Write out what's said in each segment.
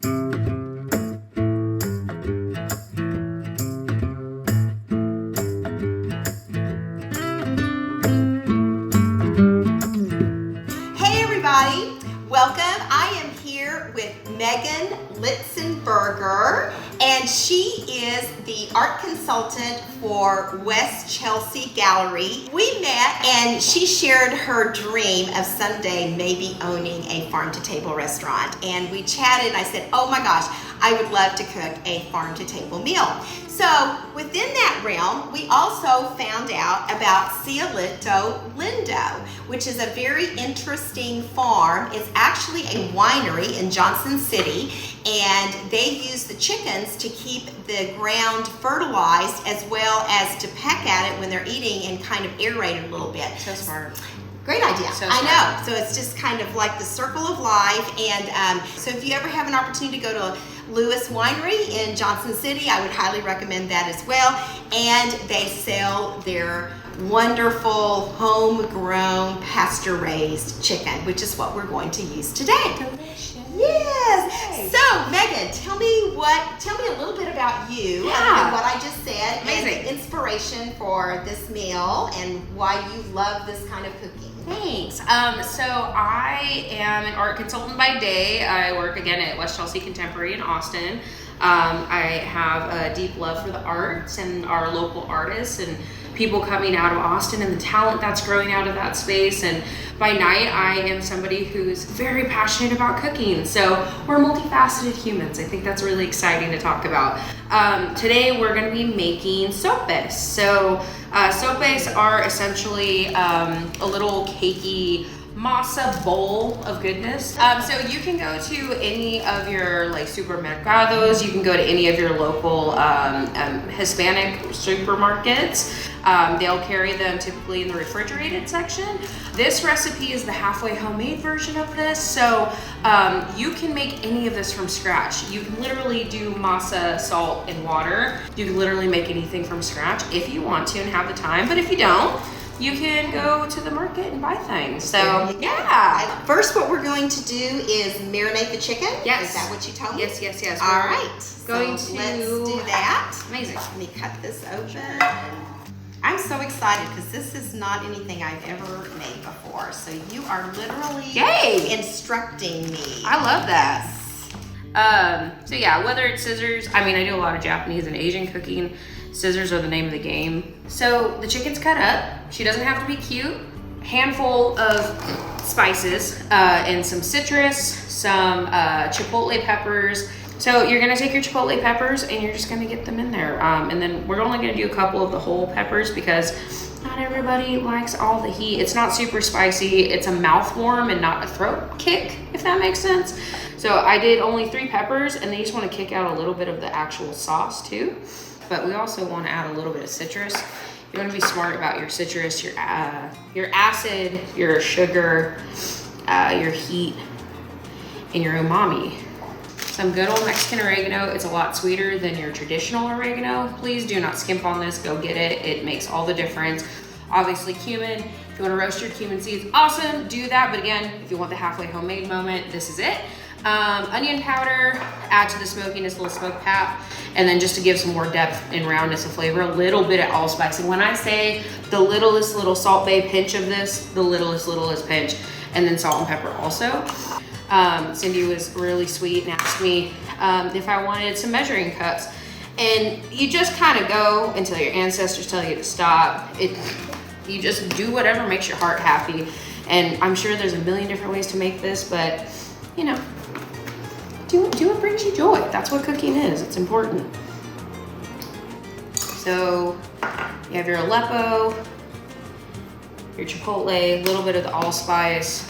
Hey everybody, welcome. I am here with Megan Litzenberger, and she is the art consultant for West Chelsea Gallery. We met and she shared her dream of someday maybe owning a farm-to-table restaurant, and we chatted and I said, oh my gosh, I would love to cook a farm-to-table meal. So within that realm, we also found out about Cielito Lindo, which is a very interesting farm. It's actually a winery in Johnson City, and they use the chickens to keep the ground fertilized as well as to peck at it when they're eating and kind of aerate it a little bit. So smart. Great idea. So I know. So it's just kind of like the circle of life. And so if you ever have an opportunity to go to Lewis Winery in Johnson City, I would highly recommend that as well. And they sell their wonderful homegrown pasture-raised chicken, which is what we're going to use today. Delicious. Yes. So Megan, tell me a little bit about you and what I just said. Amazing. And the inspiration for this meal and why you love this kind of cooking. Thanks. So I am an art consultant by day. I work again at West Chelsea Contemporary in Austin. I have a deep love for the arts and our local artists and people coming out of Austin and the talent that's growing out of that space. And by night, I am somebody who's very passionate about cooking. So we're multifaceted humans. I think that's really exciting to talk about. Today, we're going to be making sopes. So sopes are essentially a little cakey masa bowl of goodness. So you can go to any of your like supermercados, you can go to any of your local Hispanic supermarkets. They'll carry them typically in the refrigerated section. This recipe is the halfway homemade version of this. So you can make any of this from scratch. You can literally do masa, salt, and water. You can literally make anything from scratch if you want to and have the time. But if you don't, you can go to the market and buy things. So, yeah. First, what we're going to do is marinate the chicken. Yes. Is that what you told me? Yes. All right. Going so to let's do that. Amazing. Let me cut this open. I'm so excited because this is not anything I've ever made before. So you are literally instructing me. I love that. So yeah, whether it's scissors, I mean, I do a lot of Japanese and Asian cooking. Scissors are the name of the game. So the chicken's cut up. She doesn't have to be cute. Handful of spices and some citrus, some chipotle peppers. So you're gonna take your chipotle peppers and you're just gonna get them in there. And then we're only gonna do a couple of the whole peppers because not everybody likes all the heat. It's not super spicy. It's a mouth warm and not a throat kick, if that makes sense. So I did only 3 peppers, and then you just wanna kick out a little bit of the actual sauce too. But we also wanna add a little bit of citrus. You wanna be smart about your citrus, your acid, your sugar, your heat, and your umami. Some good old Mexican oregano. It's a lot sweeter than your traditional oregano. Please do not skimp on this. Go get it. It makes all the difference. Obviously cumin. If you want to roast your cumin seeds, awesome, do that. But again, if you want the halfway homemade moment, this is it. Onion powder, add to the smokiness, a little smoke pap, and then just to give some more depth and roundness of flavor, a little bit of allspice. And when I say the littlest little Salt Bae pinch of this, the littlest pinch, and then salt and pepper also. Cindy was really sweet and asked me if I wanted some measuring cups. And you just kind of go until your ancestors tell you to stop. You just do whatever makes your heart happy. And I'm sure there's a million different ways to make this, but you know, do what brings you joy. That's what cooking is. It's important. So you have your Aleppo, your chipotle, a little bit of the allspice.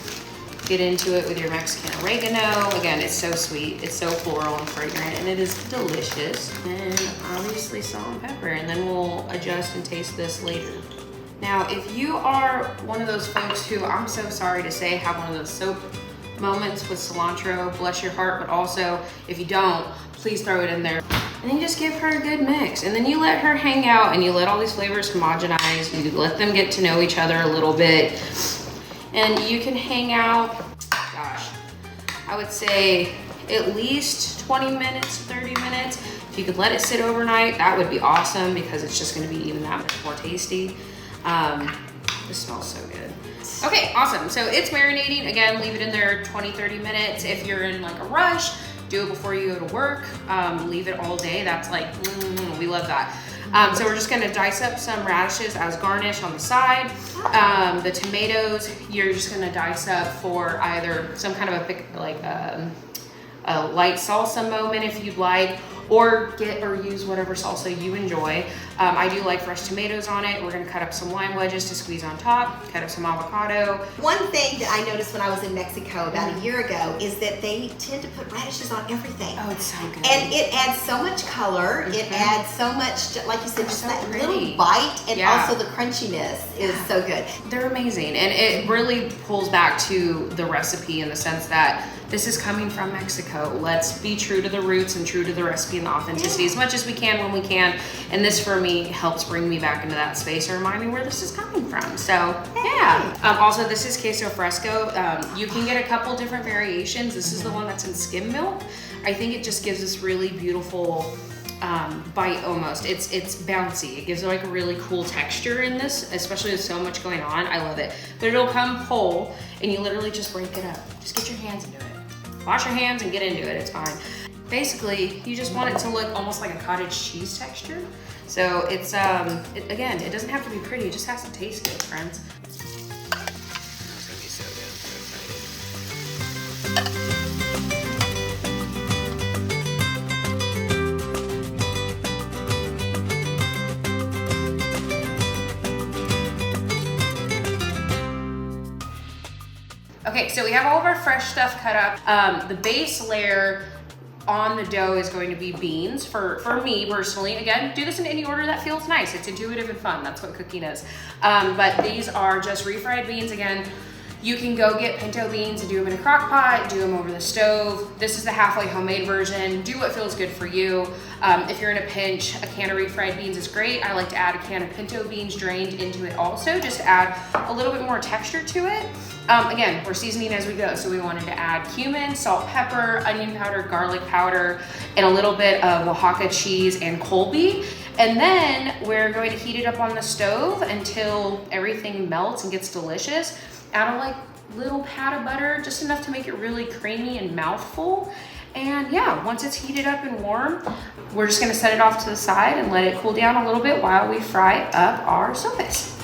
Get into it with your Mexican oregano. Again, it's so sweet. It's so floral and fragrant, and it is delicious. And obviously salt and pepper, and then we'll adjust and taste this later. Now, if you are one of those folks who, I'm so sorry to say, have one of those soap moments with cilantro, bless your heart, but also if you don't, please throw it in there. And then you just give her a good mix. And then you let her hang out and you let all these flavors homogenize. You let them get to know each other a little bit. And you can hang out, gosh, I would say at least 20 minutes, 30 minutes. If you could let it sit overnight, that would be awesome because it's just gonna be even that much more tasty. This smells so good. Okay, awesome. So it's marinating. Again, leave it in there 20, 30 minutes. If you're in like a rush, do it before you go to work. Leave it all day. That's like, we love that. So we're just gonna dice up some radishes as garnish on the side. The tomatoes, you're just gonna dice up for either some kind of a light salsa moment if you'd like, or get or use whatever salsa you enjoy. I do like fresh tomatoes on it. We're gonna cut up some lime wedges to squeeze on top, cut up some avocado. One thing that I noticed when I was in Mexico about a year ago is that they tend to put radishes on everything. Oh, it's so good. And it adds so much color. It adds so much, like you said, just so that pretty. little bite, and also the crunchiness is so good. They're amazing, and it really pulls back to the recipe in the sense that this is coming from Mexico. Let's be true to the roots and true to the recipe and the authenticity as much as we can when we can. And this for me helps bring me back into that space or remind me where this is coming from. So yeah. Also, this is queso fresco. You can get a couple different variations. This is the one that's in skim milk. I think it just gives this really beautiful bite almost. It's bouncy. It gives like a really cool texture in this, especially with so much going on. I love it. But it'll come whole and you literally just break it up. Just get your hands into it. Wash your hands and get into it, it's fine. Basically, you just want it to look almost like a cottage cheese texture. So it's, again, it doesn't have to be pretty, it just has to taste good, friends. That's gonna be so good, I'm so excited. Okay, so we have all of our fresh stuff cut up. The base layer on the dough is going to be beans for me personally. Again, do this in any order that feels nice. It's intuitive and fun. That's what cooking is. But these are just refried beans. Again, you can go get pinto beans and do them in a crock pot, do them over the stove. This is the halfway homemade version. Do what feels good for you. If you're in a pinch, a can of refried beans is great. I like to add a can of pinto beans drained into it also, just to add a little bit more texture to it. Again, we're seasoning as we go, so we wanted to add cumin, salt, pepper, onion powder, garlic powder, and a little bit of Oaxaca cheese and Colby. And then we're going to heat it up on the stove until everything melts and gets delicious. Add a like little pat of butter, just enough to make it really creamy and mouthful. And yeah, once it's heated up and warm, we're just gonna set it off to the side and let it cool down a little bit while we fry up our sopes.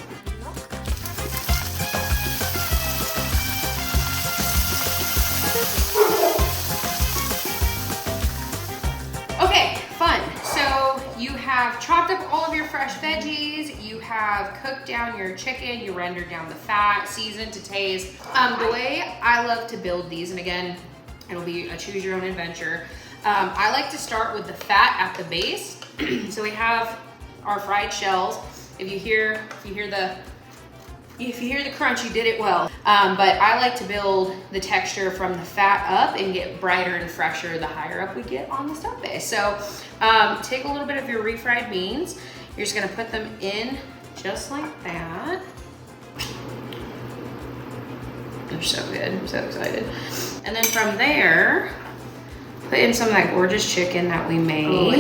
Okay, fun. So you have chopped up all of your fresh veggies, you have cooked down your chicken, you rendered down the fat, seasoned to taste. The way I love to build these, and again, it'll be a choose your own adventure. I like to start with the fat at the base. So we have our fried shells. If you hear the crunch, you did it well. But I like to build the texture from the fat up and get brighter and fresher the higher up we get on the stuff base. So take a little bit of your refried beans. You're just gonna put them in just like that. They're so good, I'm so excited. And then from there, put in some of that gorgeous chicken that we made. Oh, I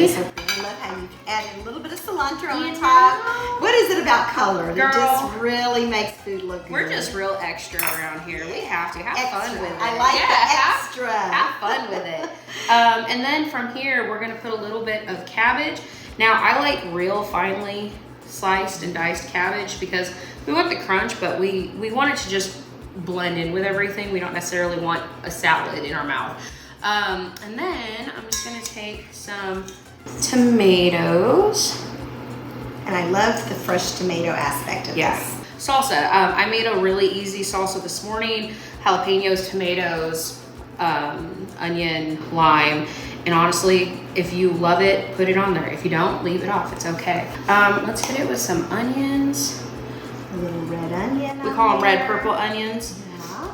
love how you've added a little bit of cilantro on top. What is it about color that just really makes food look good? We're just real extra around here. We have to have fun with it. I like the extra. Have fun with it. And then from here, we're gonna put a little bit of cabbage. Now, I like real finely sliced and diced cabbage because we want the crunch, but we want it to just blend in with everything. We don't necessarily want a salad in our mouth. And then I'm just gonna take some tomatoes. And I love the fresh tomato aspect of this. Salsa. I made a really easy salsa this morning. Jalapenos, tomatoes, onion, lime. And honestly, if you love it, put it on there. If you don't, leave it off. It's okay. Let's hit it with some onions. A little red onion. We call them red purple onions. Yeah.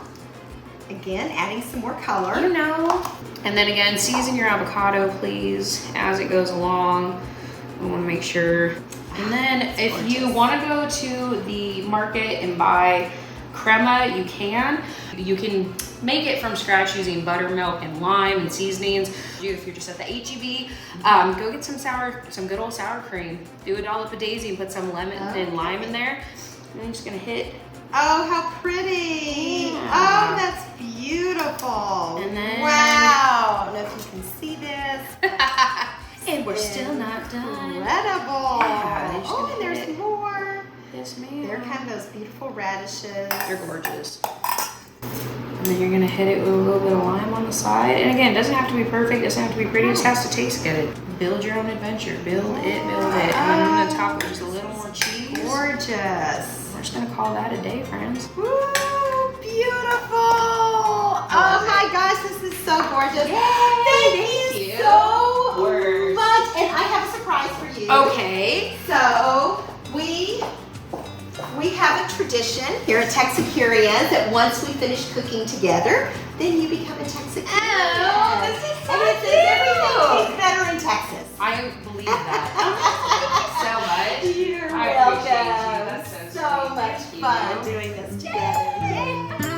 Again, adding some more color. You know. And then again, season your avocado, please, as it goes along. We want to make sure. And then if you want to go to the market and buy crema, you can. You can make it from scratch using buttermilk and lime and seasonings. If you're just at the HEB, go get some good old sour cream. Do a dollop of daisy and put some lemon and lime in there. And I'm just gonna hit. Oh, how pretty. Yeah. Oh, that's beautiful. And then, wow. I don't know if you can see this. and we're still not done. Incredible. Yeah, oh, and there's more. Yes, ma'am. They're kind of those beautiful radishes. They're gorgeous. And then you're gonna hit it with a little bit of lime on the side. And again, it doesn't have to be perfect, it doesn't have to be pretty, it just has to taste good. Build your own adventure. Build it, build it. And then I'm gonna top it with just a little more cheese. Gorgeous. We're just gonna call that a day, friends. Woo, beautiful. Oh my gosh, this is so gorgeous. Yay, Thank you so Word. much. And I have a surprise for you. Okay. So we have a tradition here at Texicurians that once we finish cooking together, then you become a Texicurian. Oh, this is so and it says everything tastes better in Texas. I believe that. Thank you so much. You're I welcome. appreciate you. That's so so sweet. much Thank you. fun doing this together. Yay.